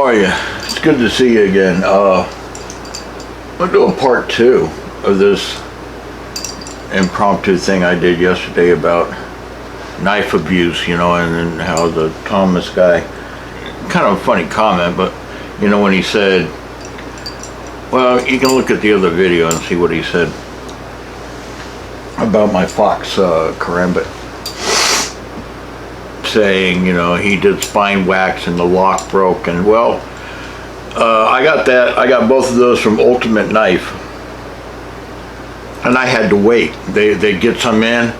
are you? It's good to see you again. We'll do a part 2 of this impromptu thing I did yesterday about knife abuse, you know, and how the Thomas guy, kind of a funny comment, but you know, when he said, well, you can look at the other video and see what he said about my fox karambit, saying, you know, he did spine wax and the lock broke. And well, I got both of those from Ultimate Knife, and I had to wait. They get some in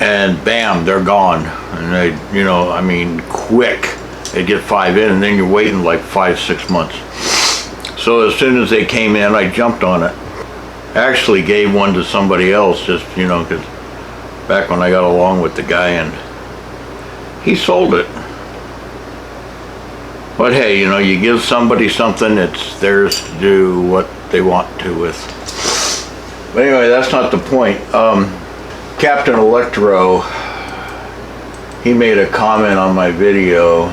and bam, they're gone. And they, you know, I mean, quick, they get 5 in, and then you're waiting like 5-6 months. So as soon as they came in, I jumped on it. Actually gave one to somebody else, just, you know, because back when I got along with the guy, and he sold it. But hey, you know, you give somebody something, it's theirs to do what they want to with. But anyway, that's not the point. Captain Electro, he made a comment on my video.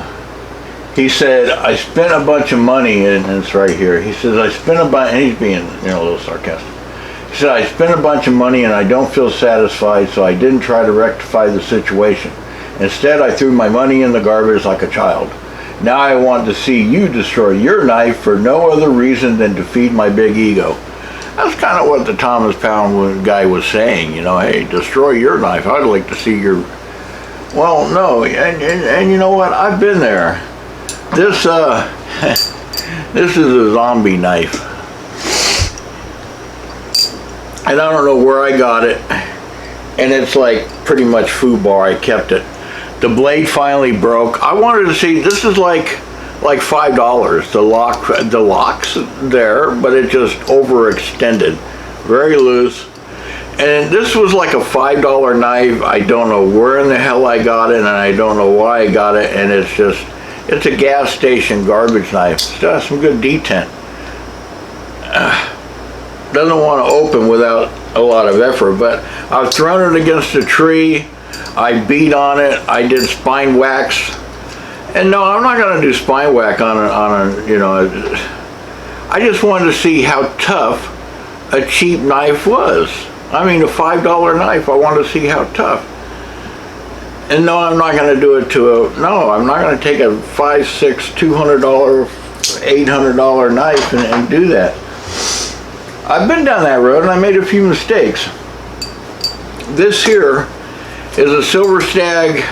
He said, I spent a bunch of money, and it's right here. He says, I spent a bunch, and he's being, you know, a little sarcastic. He said, I spent a bunch of money and I don't feel satisfied, so I didn't try to rectify the situation. Instead, I threw my money in the garbage like a child. Now I want to see you destroy your knife for no other reason than to feed my big ego. That's kind of what the Thomas Pound guy was saying, you know, hey, destroy your knife. I'd like to see your... Well, no, and you know what? I've been there. This, this is a zombie knife. And I don't know where I got it. And it's like pretty much FUBAR. I kept it. The blade finally broke. I wanted to see, this is like $5. The lock's there, but it just overextended. Very loose. And this was like a $5 knife. I don't know where in the hell I got it, and I don't know why I got it. And it's just, it's a gas station garbage knife. Still has some good detent. Doesn't want to open without a lot of effort, but I've thrown it against a tree. I beat on it. I did spine wax. And no, I'm not going to do spine wax on a, you know, I just wanted to see how tough a cheap knife was. I mean, a $5 knife, I wanted to see how tough. And no, I'm not going to do it to a, no, I'm not going to take a $500, $600, $200, $800 knife and do that. I've been down that road and I made a few mistakes. This here is a Silver Stag,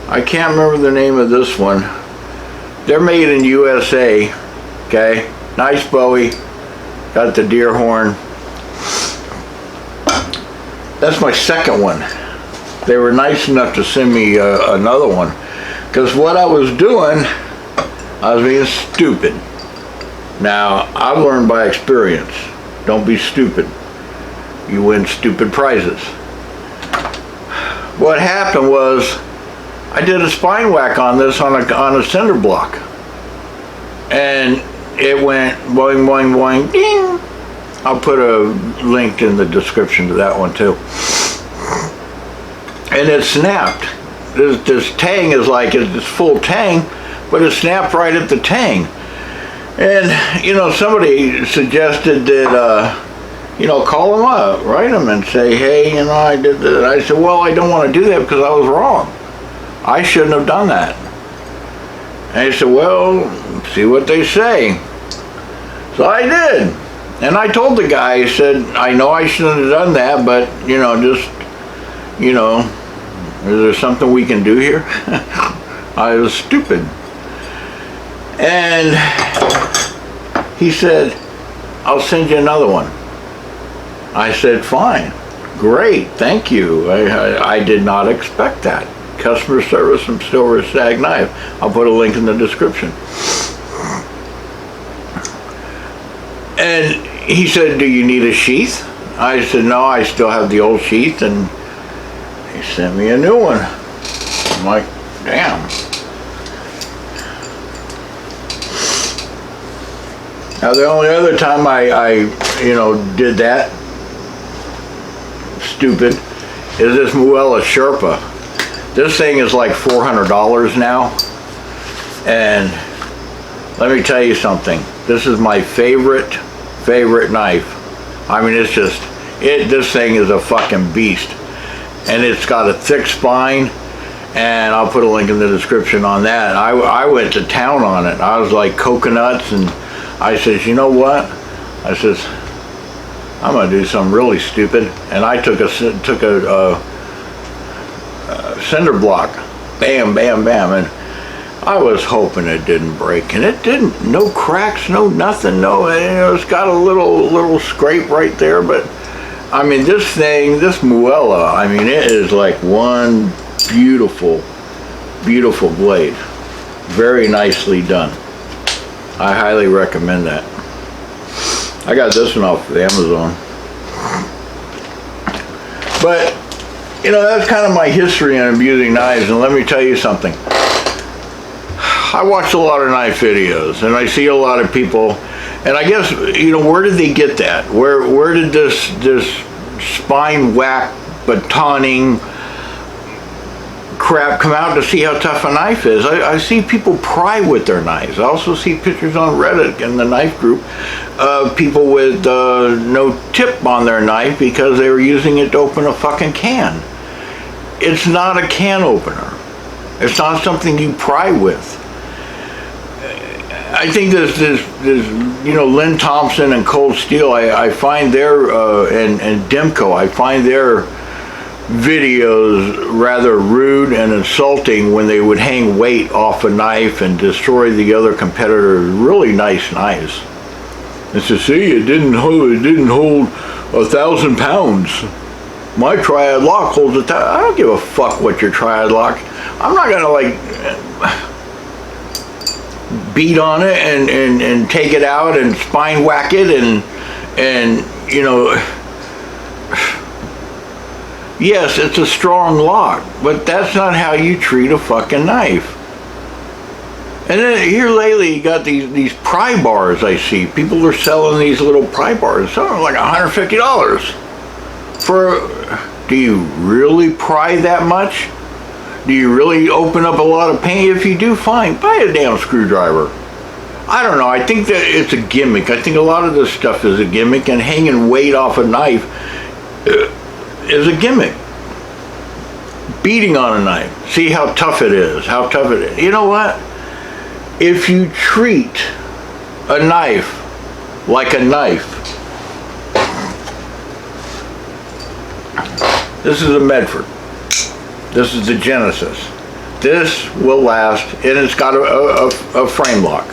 I can't remember the name of this one. They're made in USA, okay? Nice Bowie, got the deer horn. That's my second one. They were nice enough to send me another one, because what I was doing, I was being stupid. Now, I've learned by experience, don't be stupid. You win stupid prizes. What happened was, I did a spine whack on this on a cinder block. And it went boing, boing, boing, ding. I'll put a link in the description to that one too. And it snapped. This tang is like, it's full tang, but it snapped right at the tang. And, you know, somebody suggested that, you know, call them up, write them and say, hey, you know, I did that. I said, well, I don't want to do that because I was wrong. I shouldn't have done that. And he said, well, see what they say. So I did. And I told the guy, I said, I know I shouldn't have done that, but, you know, just, you know, is there something we can do here? I was stupid. And he said, I'll send you another one. I said, fine, great, thank you. I did not expect that. Customer service from Silver Stag Knife. I'll put a link in the description. And he said, do you need a sheath? I said, no, I still have the old sheath, and he sent me a new one. I'm like, damn. Now the only other time I you know, did that stupid is this Moella Sherpa. This thing is like $400 now, and let me tell you something. This is my favorite knife. I mean, it's just, this thing is a fucking beast. And it's got a thick spine, and I'll put a link in the description on that. I went to town on it. I was like coconuts, and I says, you know what? I says, I'm gonna do something really stupid. And I took a cinder block, bam, bam, bam, and I was hoping it didn't break, and it didn't. No cracks, no nothing, no. It's got a little scrape right there, but I mean, this thing, this Moella, I mean, it is like one beautiful blade. Very nicely done. I highly recommend that. I got this one off of Amazon. But, you know, that's kind of my history on abusing knives, and let me tell you something. I watch a lot of knife videos, and I see a lot of people, and I guess, you know, where did they get that? Where did this spine whack, batoning crap come out to see how tough a knife is? I see people pry with their knives. I also see pictures on Reddit in the knife group of people with no tip on their knife because they were using it to open a fucking can. It's not a can opener. It's not something you pry with. I think this you know, Lynn Thompson and Cold Steel, I find their, and Demko, I find their videos rather rude and insulting when they would hang weight off a knife and destroy the other competitor's really nice knives. And to see, it didn't hold 1,000 pounds. My triad lock holds 1,000. I don't give a fuck what your triad lock. I'm not gonna like beat on it and take it out and spine whack it and you know, yes, it's a strong lock, but that's not how you treat a fucking knife. And then here lately you got these pry bars. I see people are selling these little pry bars, some are like $150 for. Do you really pry that much? Do you really open up a lot of paint? If you do, fine, buy a damn screwdriver. I don't know, I think that it's a gimmick. I think a lot of this stuff is a gimmick, and hanging weight off a knife is a gimmick. Beating on a knife, see how tough it is, You know what? If you treat a knife like a knife, this is a Medford. This is the Genesis. This will last, and it's got a frame lock.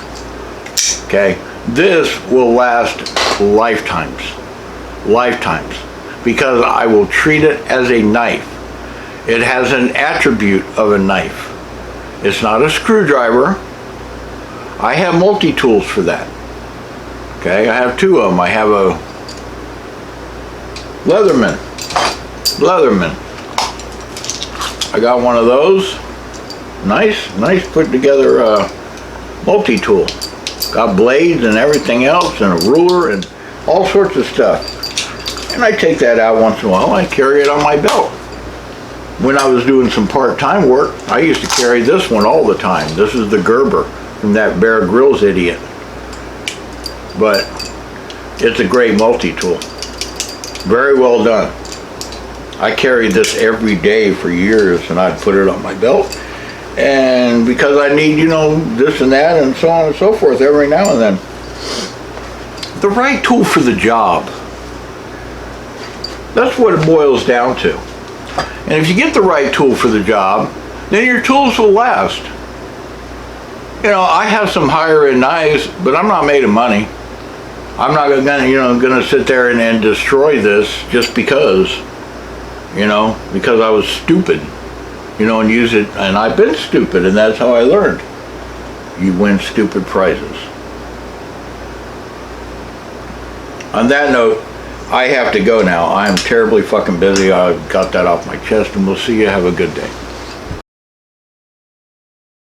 Okay, this will last lifetimes, because I will treat it as a knife. It has an attribute of a knife. It's not a screwdriver. I have multi-tools for that. Okay, I have two of them. I have a Leatherman. I got one of those. Nice put together multi-tool. Got blades and everything else, and a ruler and all sorts of stuff. And I take that out once in a while. I carry it on my belt. When I was doing some part-time work, I used to carry this one all the time. This is the Gerber from that Bear Grylls idiot. But it's a great multi-tool. Very well done. I carried this every day for years, and I'd put it on my belt. And because I need, you know, this and that and so on and so forth every now and then. The right tool for the job. That's what it boils down to. And if you get the right tool for the job, then your tools will last. You know, I have some higher end knives, but I'm not made of money. I'm not gonna sit there and destroy this just because, because I was stupid, and use it. And I've been stupid, and that's how I learned. You win stupid prizes. On that note, I have to go now. I'm terribly fucking busy. I got that off my chest, and we'll see you. Have a good day.